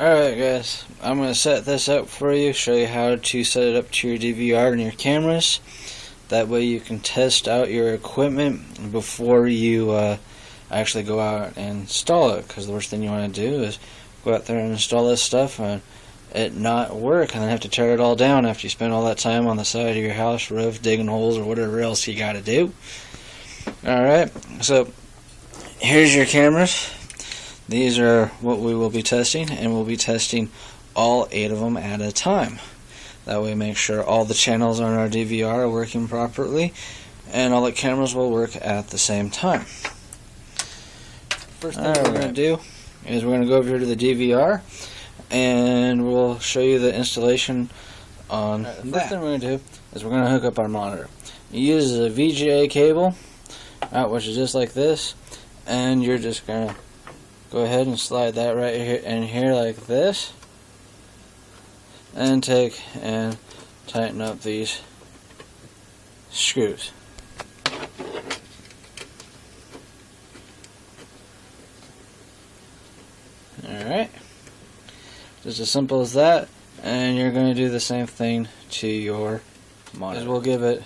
Alright guys, I'm going to set this up for you, show you how to set it up to your DVR and your cameras. That way you can test out your equipment before you actually go out and install it. Because the worst thing you want to do is go out there and install this stuff and it not work and then have to tear it all down after you spend all that time on the side of your house, roof, digging holes or whatever else you got to do. Alright, so here's your cameras. These are what we will be testing, and we'll be testing all 8 of them at a time. That way make sure all the channels on our DVR are working properly and all the cameras will work at the same time. First thing we're going to do is we're going to go over here to the DVR and we'll show you the installation on that. The first thing we're going to do is we're going to hook up our monitor. You use a VGA cable, which is just like this, and you're just going to go ahead and slide that right here in here like this, and take and tighten up these screws. Alright, just as simple as that, and you're going to do the same thing to your monitor. We'll give it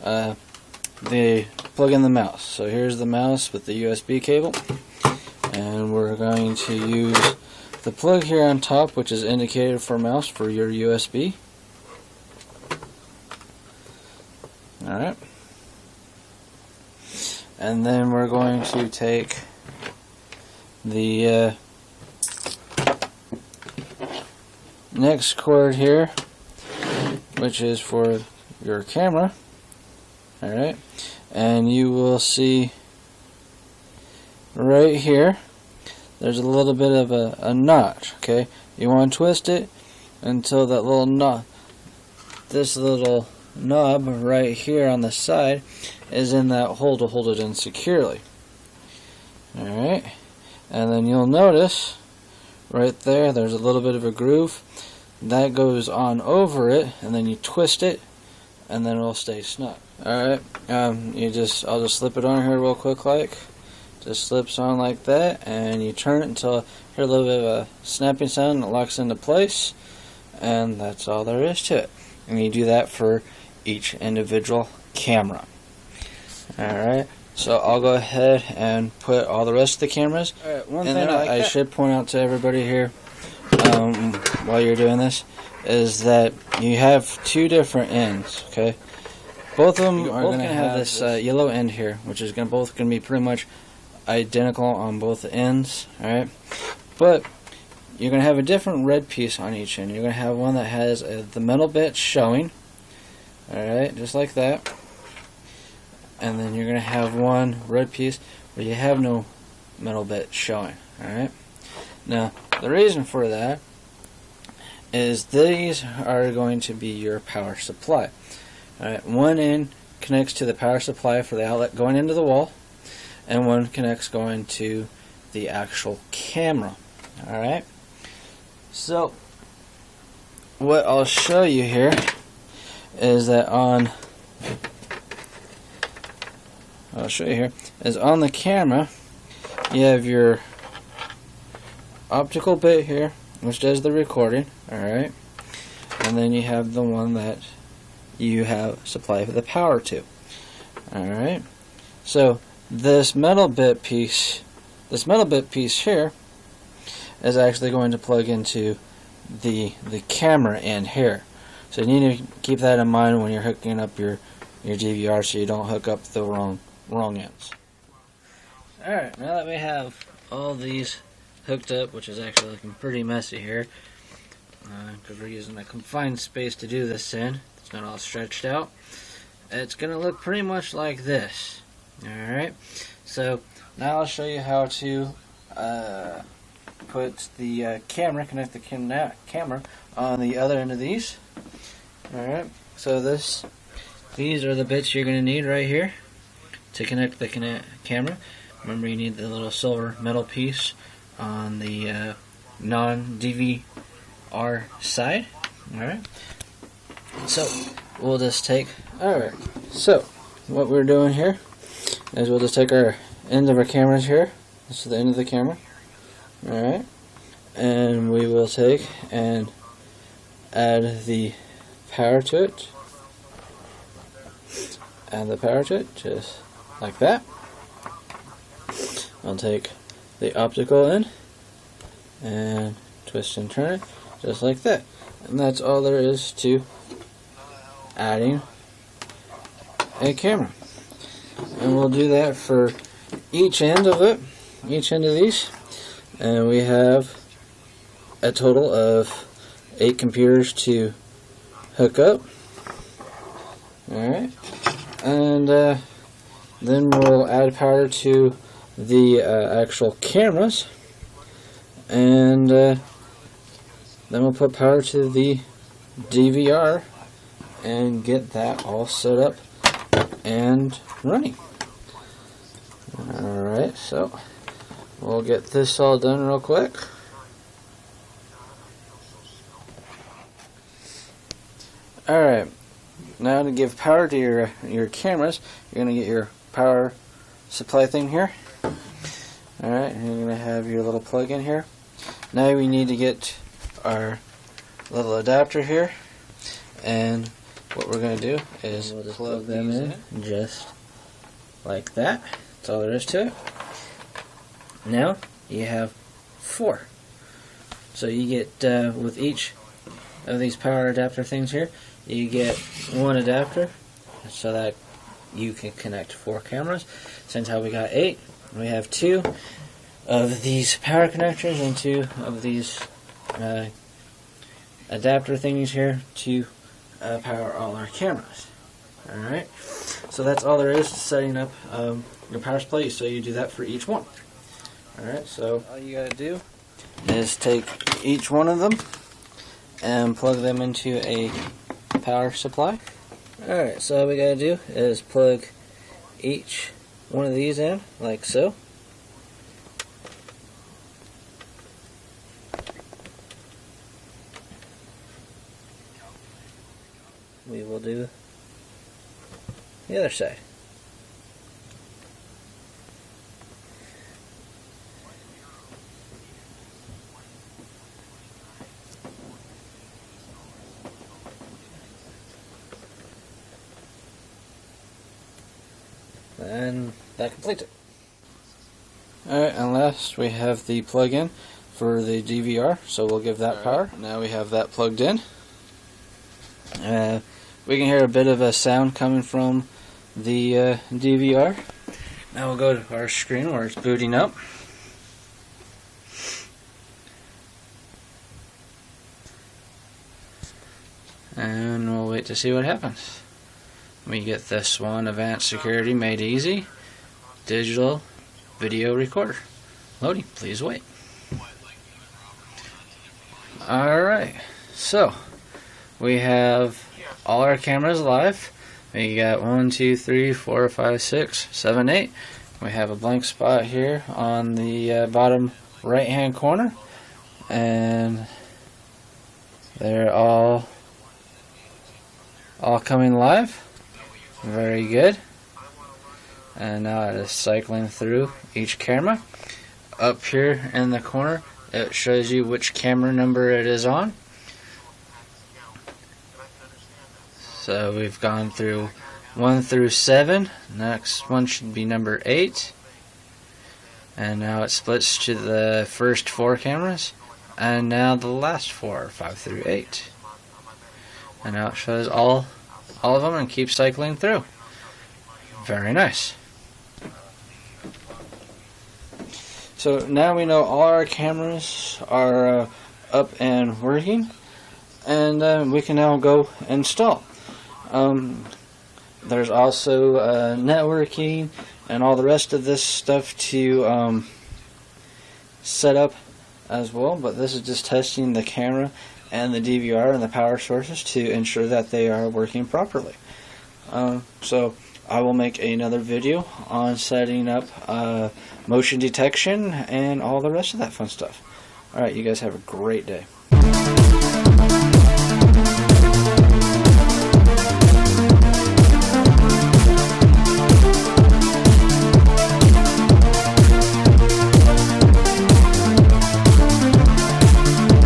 the plug in the mouse. So here's the mouse with the USB cable. And we're going to use the plug here on top, which is indicated for mouse for your USB. Alright. And then we're going to take the next cord here, which is for your camera. Alright. And you will see right here there's a little bit of a notch. Okay, you want to twist it until that little knot, this little knob right here on the side, is in that hole to hold it in securely. Alright, and then you'll notice right there's a little bit of a groove that goes on over it, and then you twist it and then it'll stay snug. Alright, I'll just slip it on here real quick like. Just slips on like that, and you turn it until you hear a little bit of a snapping sound and it locks into place, and that's all there is to it. And you do that for each individual camera. Alright, so I'll go ahead and put all the rest of the cameras. Alright, one thing I should point out to everybody here while you're doing this is that you have 2 different ends, okay? Both of them are going to have this yellow end here, which is both going to be pretty much identical on both ends. Alright, but you're going to have a different red piece on each end. You're going to have one that has the metal bit showing, alright, just like that, and then you're going to have one red piece where you have no metal bit showing. Alright, now the reason for that is these are going to be your power supply. Alright, one end connects to the power supply for the outlet going into the wall, and one connects going to the actual camera. Alright, so what I'll show you here is that on the camera you have your optical bit here, which does the recording. Alright, and then you have the one that you have supply for the power to. Alright, so this metal bit piece here is actually going to plug into the camera end here. So you need to keep that in mind when you're hooking up your DVR, so you don't hook up the wrong ends. Alright, now that we have all these hooked up, which is actually looking pretty messy here, because we're using a confined space to do this in, it's not all stretched out, it's going to look pretty much like this. Alright, so now I'll show you how to put the connect the camera on the other end of these. Alright, so these are the bits you're going to need right here to connect the camera. Remember, you need the little silver metal piece on the non-DVR side. Alright, so we'll just take, so what we're doing here is we'll just take our ends of our cameras here. This is the end of the camera. Alright. and we will take and add the power to it. Add the power to it, just like that. I'll take the optical in and twist and turn it, just like that. And that's all there is to adding a camera. And we'll do that for each end of it, each end of these. And we have a total of 8 computers to hook up. Alright. And then we'll add power to the actual cameras. And then we'll put power to the DVR and get that all set up and running. Alright, so we'll get this all done real quick. Alright, now to give power to your cameras, you're going to get your power supply thing here. Alright, and you're going to have your little plug in here. Now we need to get our little adapter here, and what we're going to do is we'll just plug them in just like that. That's all there is to it. Now you have 4. So you get with each of these power adapter things here, you get 1 adapter so that you can connect 4 cameras. Since how we got 8, we have 2 of these power connectors and 2 of these adapter thingies here to power all our cameras. Alright, so that's all there is to setting up your power supply, so you do that for each one. Alright, so all you gotta do is take each one of them and plug them into a power supply. Alright, so all we gotta do is plug each one of these in, like so. We will do the other side. And that completes it. Alright, and last we have the plug-in for the DVR, so we'll give that power. Now we have that plugged in. We can hear a bit of a sound coming from the DVR. Now we'll go to our screen where it's booting up. And we'll wait to see what happens. We get the Swann Advanced Security Made Easy digital video recorder. Loading, please wait. Alright, so we have all our cameras live. We got 1, 2, 3, 4, 5, 6, 7, 8. We have a blank spot here on the bottom right hand corner, and they're all coming live. Very good. And now it is cycling through each camera. Up here in the corner, it shows you which camera number it is on. So we've gone through 1 through 7. Next one should be number 8. And now it splits to the first 4 cameras. And now the last 4, 5 through 8. And now it shows all of them and keeps cycling through. Very nice. So now we know all our cameras are up and working, and we can now go install. There's also networking and all the rest of this stuff to set up as well, but this is just testing the camera and the DVR and the power sources to ensure that they are working properly. So I will make another video on setting up motion detection and all the rest of that fun stuff. Alright, you guys have a great day.